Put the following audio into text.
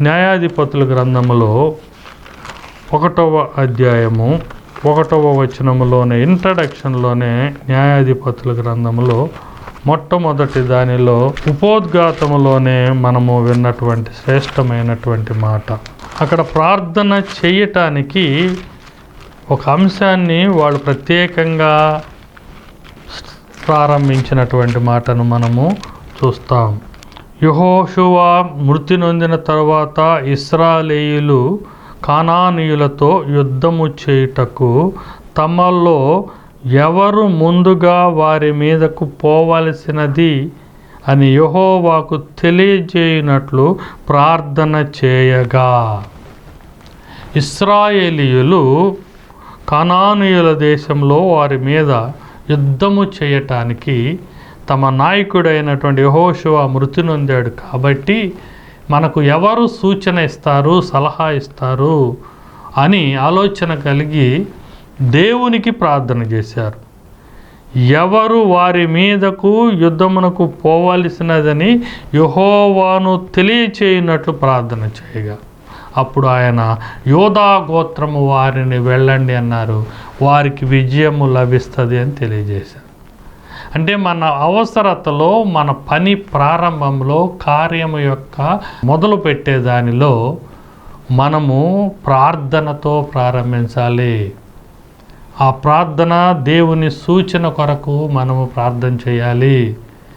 న్యాయాధిపతుల గ్రంథములో 1వ అధ్యాయము 1వ వచనములోనే ఇంట్రడక్షన్లోనే న్యాయాధిపతుల గ్రంథములో మొట్టమొదటి దానిలో ఉపోద్ఘాతములోనే మనము విన్నటువంటి శ్రేష్టమైనటువంటి మాట. అక్కడ ప్రార్థన చేయటానికి ఒక అంశాన్ని వాళ్ళు ప్రత్యేకంగా ప్రారంభించినటువంటి మాటను మనము చూస్తాం. యెహోషువ మృతి నొందిన తరువాత ఇశ్రాయేలీయులు కానానీయులతో యుద్ధము చేయుటకు తమలో ఎవరు ముందుగా వారి మీదకు పోవలసినది అని యెహోవాకు తెలియజేయునట్లు ప్రార్థన చేయగా, ఇశ్రాయేలీయులు కానానీయుల దేశంలో వారి మీద యుద్ధము చేయటానికి తమ నాయకుడైనటువంటి యెహోషువ మృతి నొందాడు కాబట్టి మనకు ఎవరు సూచన ఇస్తారు, సలహా ఇస్తారు అని ఆలోచన కలిగి దేవునికి ప్రార్థన చేశారు. ఎవరు వారి మీదకు యుద్ధమునకు పోవలసినదని యెహోవాను తెలియచేయునట్లు ప్రార్థన చేయగా, అప్పుడు ఆయన యోధా గోత్రము వారిని వెళ్ళండి అన్నారు. వారికి విజయము లభిస్తుంది అని తెలియజేశారు. అంటే మన అవసరతలో, మన పని ప్రారంభంలో, కార్యము యొక్క మొదలు పెట్టే దానిలో మనము ప్రార్థనతో ప్రారంభించాలి. ఆ ప్రార్థన దేవుని సూచన కొరకు మనము ప్రార్థన చేయాలి.